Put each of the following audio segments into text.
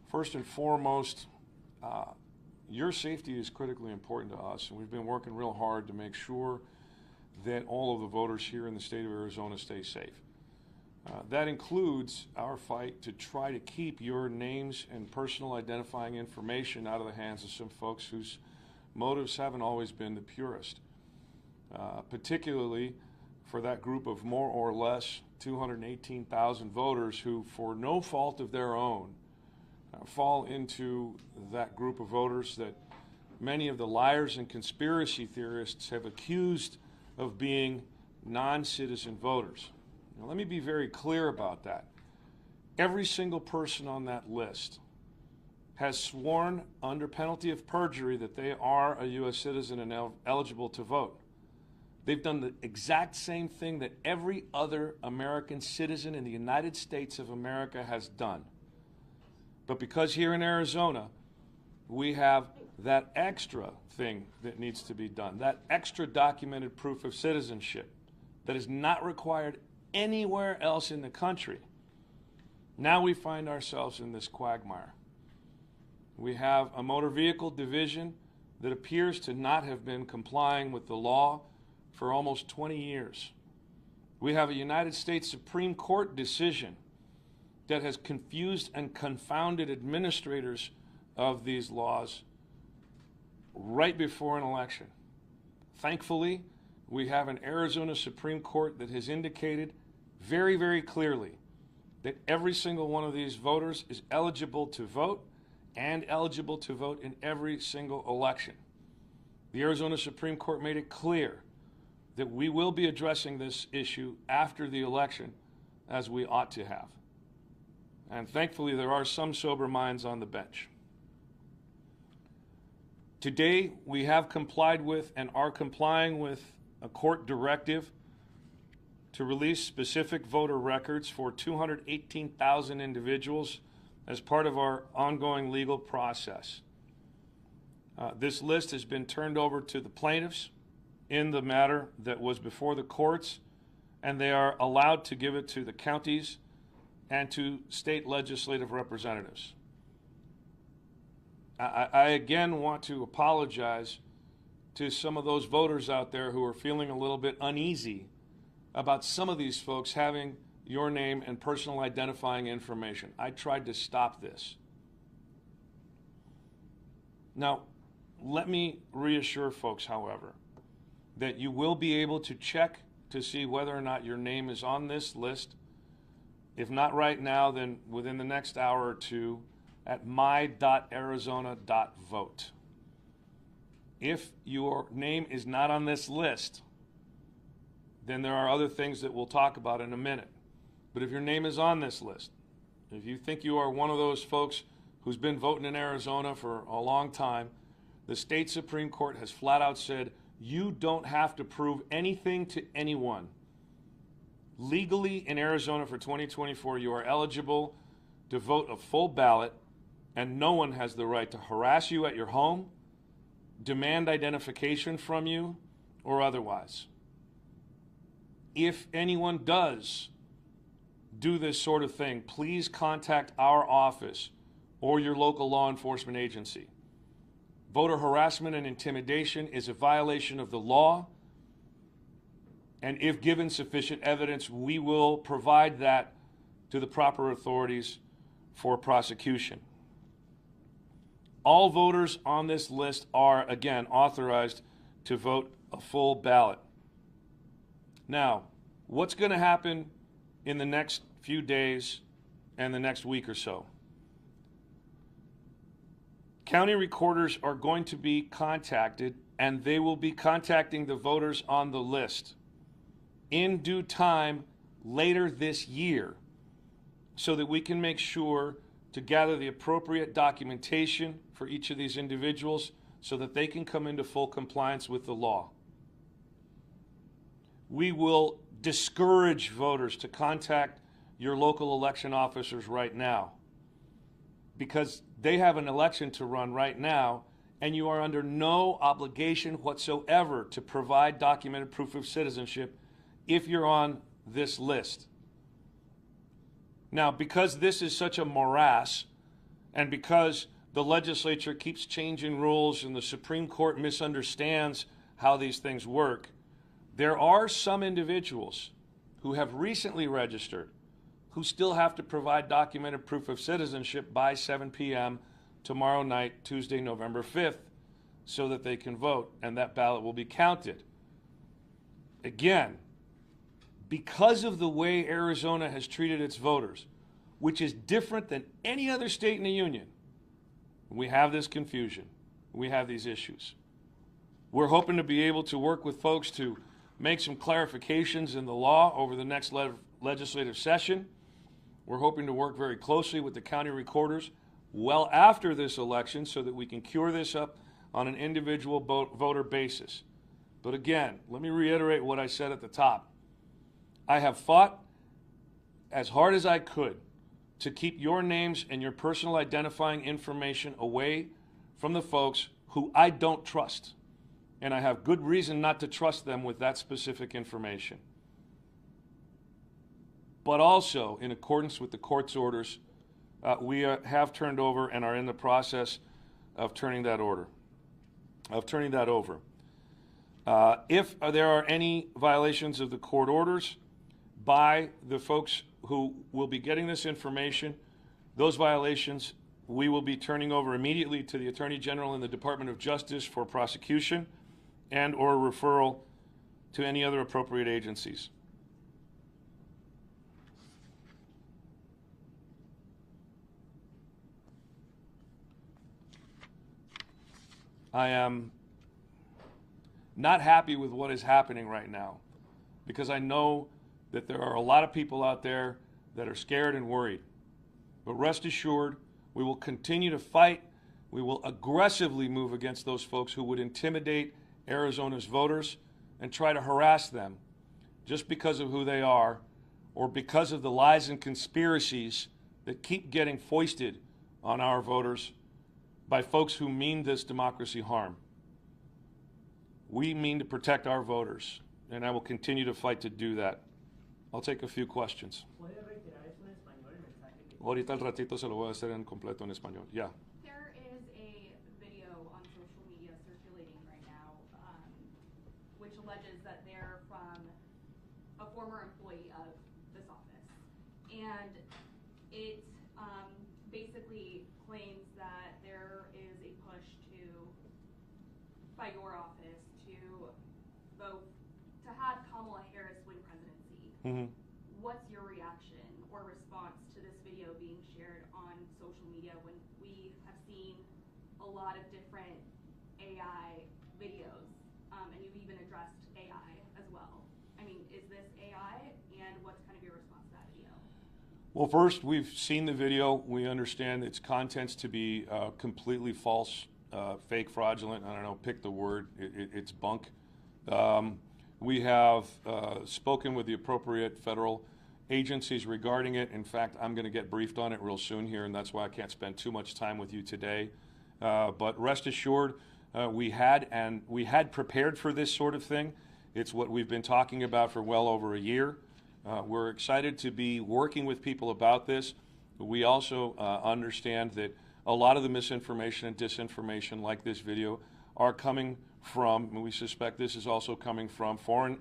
First and foremost, your safety is critically important to us, and we've been working real hard to make sure that all of the voters here in the state of Arizona stay safe. That includes our fight to try to keep your names and personal identifying information out of the hands of some folks whose motives haven't always been the purest, particularly for that group of more or less 218,000 voters who, for no fault of their own, fall into that group of voters that many of the liars and conspiracy theorists have accused of being non-citizen voters. Now, let me be very clear about that. Every single person on that list has sworn under penalty of perjury that they are a U.S. citizen and eligible to vote. They've done the exact same thing that every other American citizen in the United States of America has done. But because here in Arizona, we have that extra thing that needs to be done, that extra documented proof of citizenship that is not required anywhere else in the country, now we find ourselves in this quagmire. We have a motor vehicle division that appears to not have been complying with the law for almost 20 years. We have a United States Supreme Court decision that has confused and confounded administrators of these laws right before an election. Thankfully, we have an Arizona Supreme Court that has indicated very, very clearly that every single one of these voters is eligible to vote and eligible to vote in every single election. The Arizona Supreme Court made it clear that we will be addressing this issue after the election, as we ought to have. And thankfully, there are some sober minds on the bench. Today, we have complied with and are complying with a court directive to release specific voter records for 218,000 individuals as part of our ongoing legal process. This list has been turned over to the plaintiffs in the matter that was before the courts, and they are allowed to give it to the counties and to state legislative representatives. I again want to apologize to some of those voters out there who are feeling a little bit uneasy about some of these folks having your name and personal identifying information. I tried to stop this. Now, let me reassure folks, however, that you will be able to check to see whether or not your name is on this list. If not right now, then within the next hour or two at my.arizona.vote. If your name is not on this list, then there are other things that we'll talk about in a minute. But if your name is on this list, if you think you are one of those folks who's been voting in Arizona for a long time, the state Supreme Court has flat out said you don't have to prove anything to anyone. Legally in Arizona for 2024, you are eligible to vote a full ballot, and no one has the right to harass you at your home, demand identification from you, or otherwise. If anyone does do this sort of thing, please contact our office or your local law enforcement agency. Voter harassment and intimidation is a violation of the law, and if given sufficient evidence, we will provide that to the proper authorities for prosecution. All voters on this list are, again, authorized to vote a full ballot. Now, what's going to happen in the next few days and the next week or so? County recorders are going to be contacted, and they will be contacting the voters on the list in due time later this year so that we can make sure to gather the appropriate documentation for each of these individuals so that they can come into full compliance with the law. We will discourage voters to contact your local election officers right now because they have an election to run right now, and you are under no obligation whatsoever to provide documented proof of citizenship if you're on this list. Now, because this is such a morass, And because the legislature keeps changing rules and the Supreme Court misunderstands how these things work, there are some individuals who have recently registered who still have to provide documented proof of citizenship by 7 p.m. tomorrow night, Tuesday, November 5th, so that they can vote, and that ballot will be counted. Again, because of the way Arizona has treated its voters, which is different than any other state in the union, we have this confusion. We have these issues. We're hoping to be able to work with folks to make some clarifications in the law over the next legislative session. We're hoping to work very closely with the county recorders well after this election so that we can cure this up on an individual voter basis. But again, let me reiterate what I said at the top. I have fought as hard as I could to keep your names and your personal identifying information away from the folks who I don't trust. And I have good reason not to trust them with that specific information. But also, in accordance with the court's orders, we have turned over and are in the process of turning that over. If there are any violations of the court orders by the folks who will be getting this information, those violations we will be turning over immediately to the Attorney General and the Department of Justice for prosecution and or referral to any other appropriate agencies. I am not happy with what is happening right now because I know that there are a lot of people out there that are scared and worried. But rest assured, we will continue to fight. We will aggressively move against those folks who would intimidate Arizona's voters and try to harass them just because of who they are or because of the lies and conspiracies that keep getting foisted on our voters by folks who mean this democracy harm. We mean to protect our voters, and I will continue to fight to do that. I'll take a few questions. Ahorita al ratito se lo voy a hacer en completo en español. Yeah. There is a video on social media circulating right now, which alleges that they're from a former employee of this office, and it basically claims that there is a push by your office to vote to have Kamala Harris win presidency. Mm-hmm. What's your reaction or response to this video being shared on social media when we have seen a lot of different AI videos, and you've even addressed AI as well? I mean, is this AI, and what's kind of your response to that video? Well, first, we've seen the video. We understand its contents to be completely false, fake, fraudulent. I don't know, pick the word. It's bunk. We have spoken with the appropriate federal agencies regarding it. In fact, I'm going to get briefed on it real soon here, and that's why I can't spend too much time with you today. But rest assured, we had prepared for this sort of thing. It's what we've been talking about for well over a year. We're excited to be working with people about this. We also understand that a lot of the misinformation and disinformation like this video are coming from, and we suspect this is also coming from foreign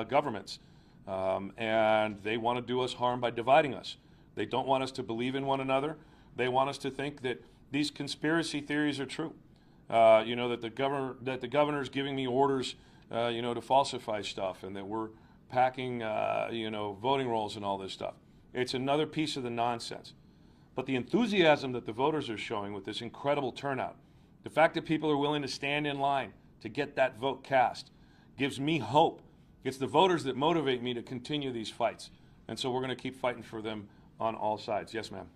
governments. And they want to do us harm by dividing us. They don't want us to believe in one another. They want us to think that these conspiracy theories are true. That the governor's giving me orders, to falsify stuff, and that we're packing, voting rolls and all this stuff. It's another piece of the nonsense. But the enthusiasm that the voters are showing with this incredible turnout, the fact that people are willing to stand in line to get that vote cast, gives me hope. It's the voters that motivate me to continue these fights. And so we're going to keep fighting for them on all sides. Yes, ma'am.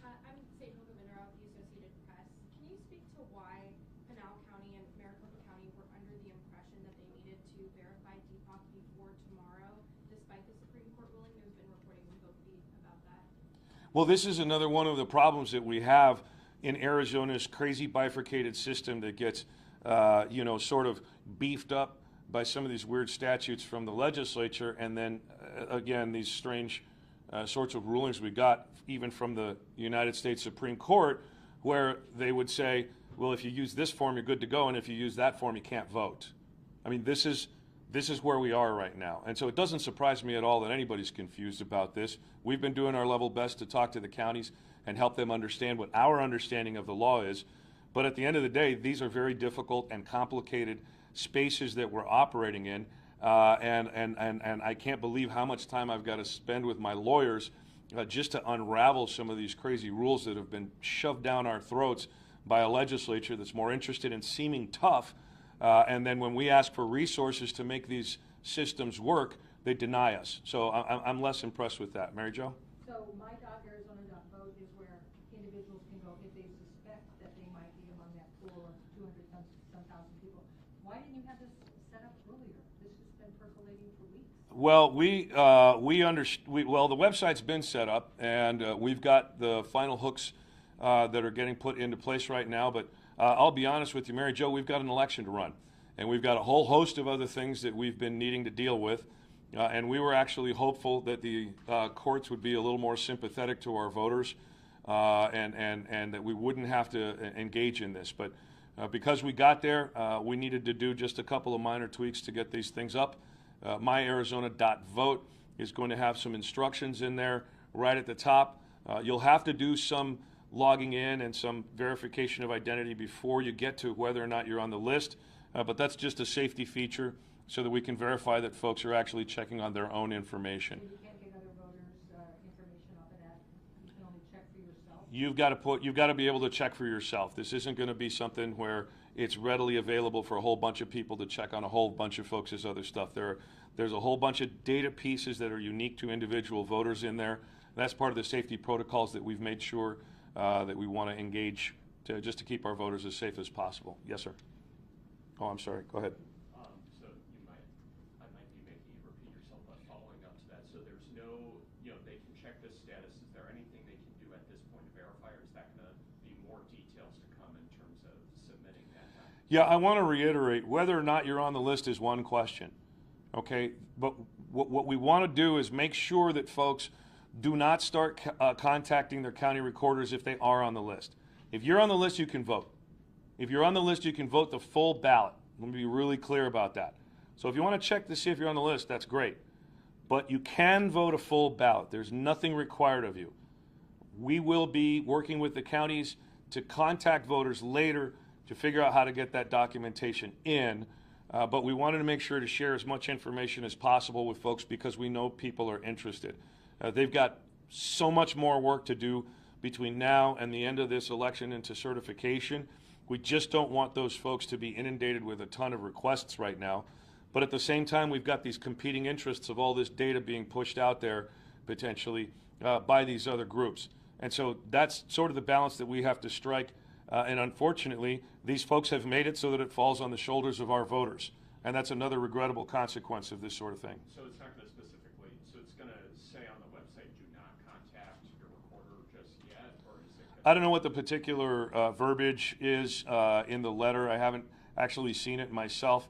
I'm State Adrian Fontes with the Associated Press. Can you speak to why Pinal County and Maricopa County were under the impression that they needed to verify DPOC before tomorrow, despite the Supreme Court ruling? There's been reporting from both feet about that. Well, this is another one of the problems that we have in Arizona's crazy bifurcated system that gets, sort of beefed up by some of these weird statutes from the legislature, and then, again, these strange sorts of rulings we got even from the United States Supreme Court, where they would say, well, if you use this form, you're good to go, and if you use that form, you can't vote. I mean, this is where we are right now. And so it doesn't surprise me at all that anybody's confused about this. We've been doing our level best to talk to the counties and help them understand what our understanding of the law is. But at the end of the day, these are very difficult and complicated spaces that we're operating in. And I can't believe how much time I've got to spend with my lawyers just to unravel some of these crazy rules that have been shoved down our throats by a legislature that's more interested in seeming tough. And then when we ask for resources to make these systems work, they deny us. So I'm less impressed with that. Mary Jo? So my.arizona.vote is where individuals can go if they suspect that they might be among that pool of 200-some thousand people. Why didn't you have this set up earlier? This has been percolating for weeks. Well, the website's been set up, and we've got the final hooks that are getting put into place right now. But I'll be honest with you, Mary Jo, we've got an election to run, and we've got a whole host of other things that we've been needing to deal with. And we were actually hopeful that the courts would be a little more sympathetic to our voters, and that we wouldn't have to engage in this. But because we got there, we needed to do just a couple of minor tweaks to get these things up. myarizona.vote is going to have some instructions in there right at the top. You'll have to do some logging in and some verification of identity before you get to whether or not you're on the list, but that's just a safety feature so that we can verify that folks are actually checking on their own information. So you can't get other voters' information off of that. You can only check for yourself. You've got to be able to check for yourself. This isn't going to be something where it's readily available for a whole bunch of people to check on a whole bunch of folks' other stuff. There's a whole bunch of data pieces that are unique to individual voters in there. That's part of the safety protocols that we've made sure that we want to engage just to keep our voters as safe as possible. Yes, sir. Oh, I'm sorry. Go ahead. So I might be making you repeat yourself, but following up to that, so there's no, they can check this status. Is there anything they can do at this point to verify, or is that going to be more details to come in terms of submitting that? Yeah, I want to reiterate, whether or not you're on the list is one question, okay? But what we want to do is make sure that folks do not start contacting their county recorders if they are on the list. If you're on the list, you can vote. If you're on the list, you can vote the full ballot. Let me be really clear about that. So if you want to check to see if you're on the list, that's great. But you can vote a full ballot. There's nothing required of you. We will be working with the counties to contact voters later to figure out how to get that documentation in. But we wanted to make sure to share as much information as possible with folks because we know people are interested. They've got so much more work to do between now and the end of this election into certification. We just don't want those folks to be inundated with a ton of requests right now. But at the same time, we've got these competing interests of all this data being pushed out there potentially by these other groups. And so that's sort of the balance that we have to strike. And unfortunately, these folks have made it so that it falls on the shoulders of our voters. And that's another regrettable consequence of this sort of thing. So it's not going to specifically, so it's going to say on the website, do not contact your recorder just yet, or is it? I don't know what the particular verbiage is in the letter. I haven't actually seen it myself.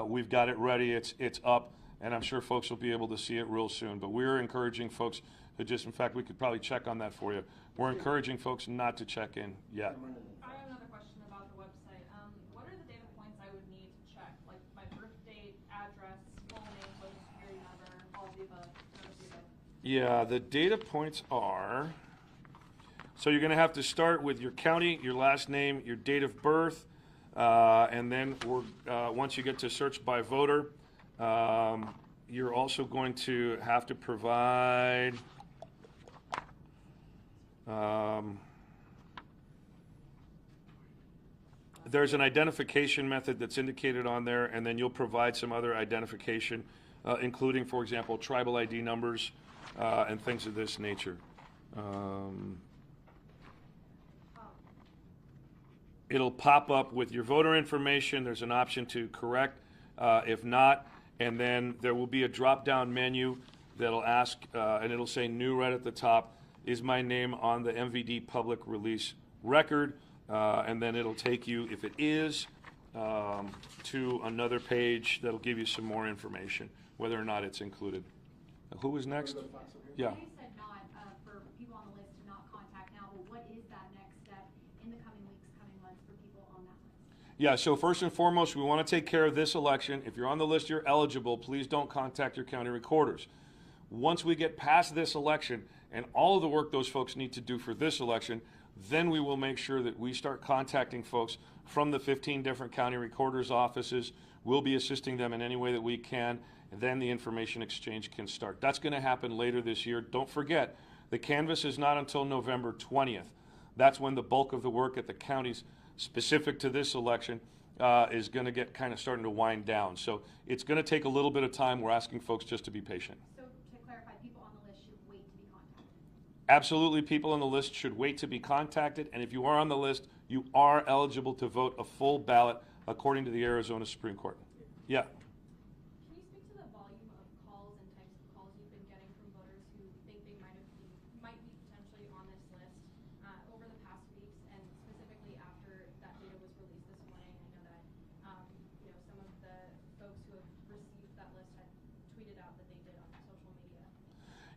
We've got it ready. It's up, and I'm sure folks will be able to see it real soon. But we're encouraging folks to just, in fact, we could probably check on that for you. We're encouraging folks not to check in yet. I have another question about the website. What are the data points I would need to check? Like my birth date, address, full name, social security number, all of the above, none of the above? Yeah, the data points are, so you're going to have to start with your county, your last name, your date of birth, and then once you get to search by voter, you're also going to have to provide there's an identification method that's indicated on there, and then you'll provide some other identification, including, for example, tribal ID numbers and things of this nature. It'll pop up with your voter information. There's an option to correct if not, and then there will be a drop-down menu that'll ask, and it'll say new right at the top, is my name on the MVD public release record, and then it'll take you, if it is, to another page that'll give you some more information, whether or not it's included. Who was next? Yeah. You said not, for people on the list to not contact now, but what is that next step in Yeah, so first and foremost, we want to take care of this election. If you're on the list, you're eligible. Please don't contact your county recorders. Once we get past this election and all of the work those folks need to do for this election, then we will make sure that we start contacting folks from the 15 different county recorders' offices. We'll be assisting them in any way that we can, and then the information exchange can start. That's going to happen later this year. Don't forget, the canvass is not until November 20th. That's when the bulk of the work at the counties specific to this election is going to get kind of starting to wind down. So it's going to take a little bit of time. We're asking folks just to be patient. So to clarify, people on the list should wait to be contacted? Absolutely, people on the list should wait to be contacted, and if you are on the list, you are eligible to vote a full ballot according to the Arizona Supreme Court. Yeah. Can you speak to the volume of calls and types of calls you've been getting from voters who think they might be potentially on this list over the past weeks, and specifically after that data was released this morning? I know that some of the folks who have received that list had tweeted out that they did on social media.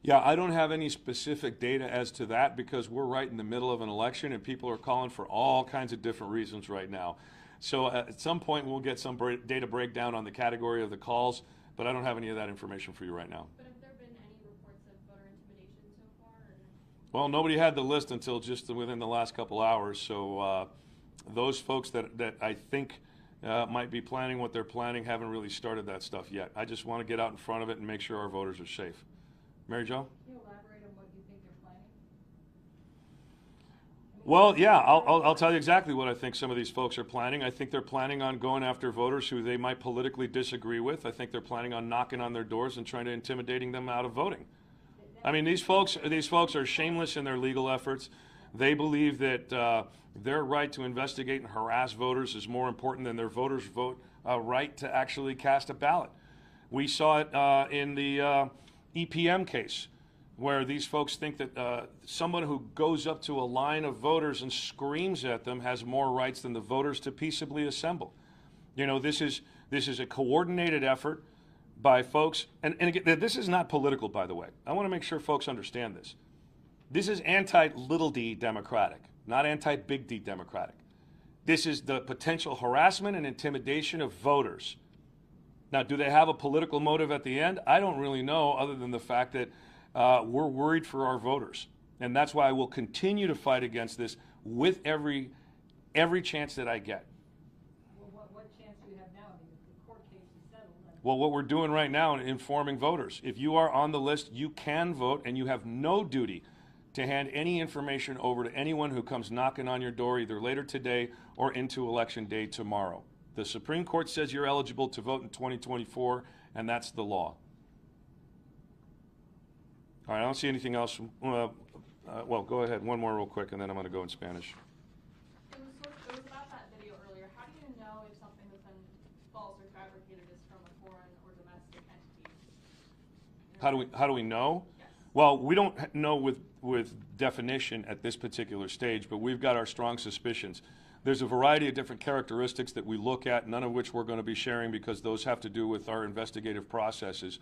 Yeah, I don't have any specific data as to that because we're right in the middle of an election and people are calling for all kinds of different reasons right now. So at some point we'll get some data breakdown on the category of the calls, but I don't have any of that information for you right now. But have there been any reports of voter intimidation so far? Well, nobody had the list until just within the last couple hours, so those folks that I think might be planning what they're planning haven't really started that stuff yet. I just want to get out in front of it and make sure our voters are safe. Mary Jo? Can you elaborate on what you think they're planning? Well, yeah, I'll tell you exactly what I think some of these folks are planning. I think they're planning on going after voters who they might politically disagree with. I think they're planning on knocking on their doors and trying to intimidating them out of voting. I mean, these folks are shameless in their legal efforts. They believe that their right to investigate and harass voters is more important than their voters' right to actually cast a ballot. We saw it in the EPM case, where these folks think that someone who goes up to a line of voters and screams at them has more rights than the voters to peaceably assemble. You know, this is a coordinated effort by folks, and again, this is not political, by the way. I want to make sure folks understand this. This is anti-little d Democratic, not anti-big D Democratic. This is the potential harassment and intimidation of voters. Now, do they have a political motive at the end? I don't really know, other than the fact that we're worried for our voters. And that's why I will continue to fight against this with every chance that I get. Well, what chance do you have now? I mean, if the court case is settled. Well, what we're doing right now is informing voters. If you are on the list, you can vote, and you have no duty to hand any information over to anyone who comes knocking on your door either later today or into Election Day tomorrow. The Supreme Court says you're eligible to vote in 2024, and that's the law. All right, I don't see anything else. Well, go ahead. One more real quick, and then I'm going to go in Spanish. It was about that video earlier. How do you know if something that's been false or fabricated is from a foreign or domestic entity? How do we know? Yes. Well, we don't know with definition at this particular stage, but we've got our strong suspicions. There's a variety of different characteristics that we look at, none of which we're going to be sharing because those have to do with our investigative processes.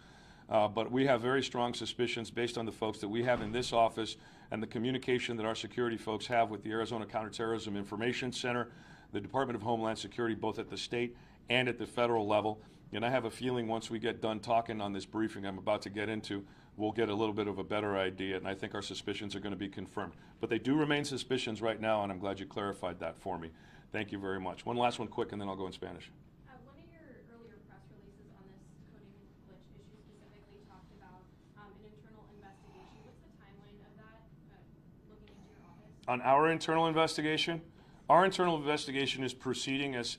But we have very strong suspicions based on the folks that we have in this office and the communication that our security folks have with the Arizona Counterterrorism Information Center, the Department of Homeland Security, both at the state and at the federal level. And I have a feeling once we get done talking on this briefing I'm about to get into, we'll get a little bit of a better idea, and I think our suspicions are going to be confirmed. But they do remain suspicions right now, and I'm glad you clarified that for me. Thank you very much. One last one quick, and then I'll go in Spanish. One of your earlier press releases on this coding glitch issue specifically talked about an internal investigation. What's the timeline of that, looking into your office? On our internal investigation? Our internal investigation is proceeding as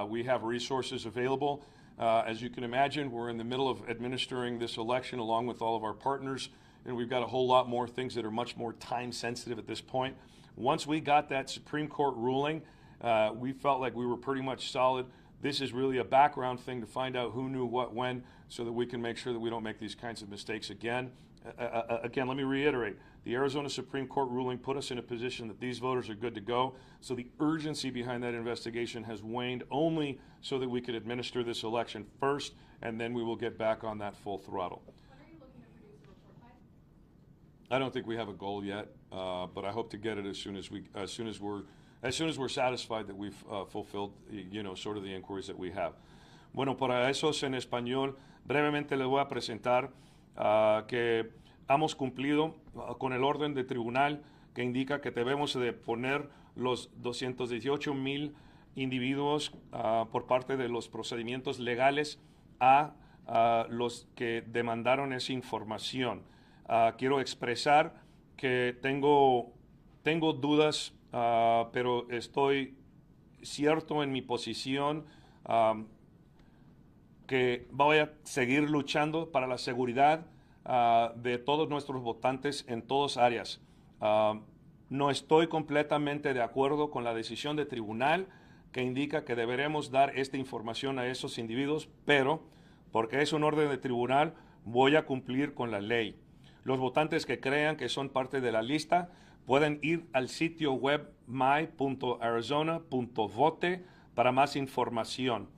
we have resources available. As you can imagine, we're in the middle of administering this election along with all of our partners, and we've got a whole lot more things that are much more time sensitive at this point. Once we got that Supreme Court ruling, we felt like we were pretty much solid. This is really a background thing to find out who knew what when so that we can make sure that we don't make these kinds of mistakes again. Again, let me reiterate, the Arizona Supreme Court ruling put us in a position that these voters are good to go, so the urgency behind that investigation has waned only so that we could administer this election first, and then we will get back on that full throttle. When are you looking to produce a report by? I don't think we have a goal yet, but I hope to get it as soon as we're as soon as we're satisfied that we've fulfilled, sort of the inquiries that we have. Bueno, para esos en español, brevemente les voy a presentar que hemos cumplido con el orden de tribunal que indica que debemos de poner los 218,000 individuos por parte de los procedimientos legales a los que demandaron esa información. Quiero expresar que tengo dudas, pero estoy cierto en mi posición que voy a seguir luchando para la seguridad de todos nuestros votantes en todas áreas. No estoy completamente de acuerdo con la decisión de tribunal que indica que deberemos dar esta información a esos individuos, pero porque es un orden de tribunal, voy a cumplir con la ley. Los votantes que crean que son parte de la lista pueden ir al sitio web my.arizona.vote para más información.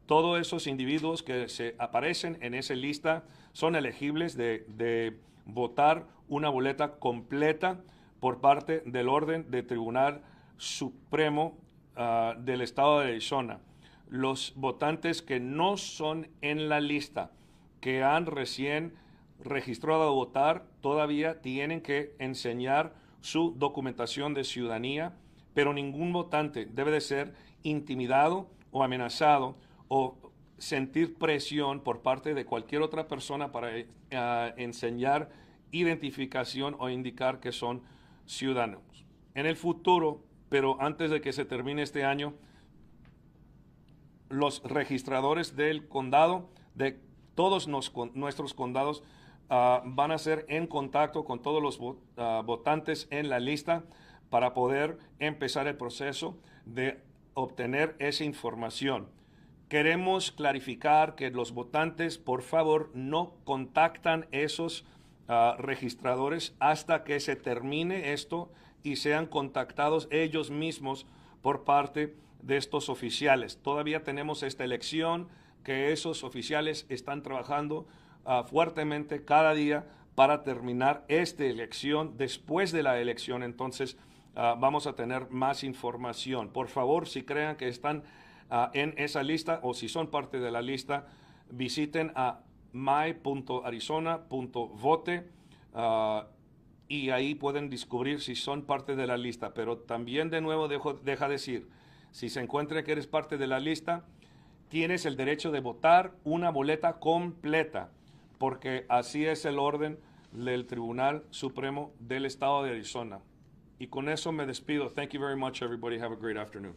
Todos esos individuos que se aparecen en esa lista son elegibles de votar una boleta completa por parte del orden de Tribunal Supremo del Estado de Arizona. Los votantes que no son en la lista, que han recién registrado a votar, todavía tienen que enseñar su documentación de ciudadanía, pero ningún votante debe de ser intimidado o amenazado o sentir presión por parte de cualquier otra persona para enseñar identificación o indicar que son ciudadanos. En el futuro, pero antes de que se termine este año, los registradores del condado, de todos nuestros condados, van a ser en contacto con todos los votantes en la lista para poder empezar el proceso de obtener esa información. Queremos clarificar que los votantes, por favor, no contactan esos registradores hasta que se termine esto y sean contactados ellos mismos por parte de estos oficiales. Todavía tenemos esta elección que esos oficiales están trabajando fuertemente cada día para terminar esta elección. Después de la elección, entonces, vamos a tener más información. Por favor, si crean que están en esa lista o si son parte de la lista, visiten a my.arizona.vote y ahí pueden descubrir si son parte de la lista. Pero también, de nuevo, deja decir, si se encuentra que eres parte de la lista, tienes el derecho de votar una boleta completa, porque así es el orden del Tribunal Supremo del Estado de Arizona. Y con eso me despido. Thank you very much, everybody. Have a great afternoon.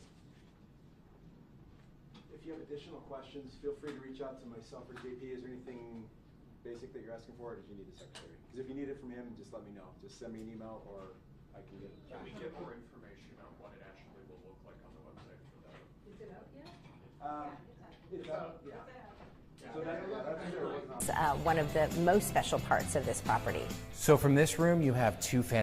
If you have additional questions, feel free to reach out to myself or JP. Is there anything basic that you're asking for, or did you need the secretary? Because if you need it from him, just let me know. Just send me an email, or I can get it. Can we get more information on what it actually will look like on the website for that? Is it out yet? It's out, yeah. So that's One of the most special parts of this property. So from this room, you have two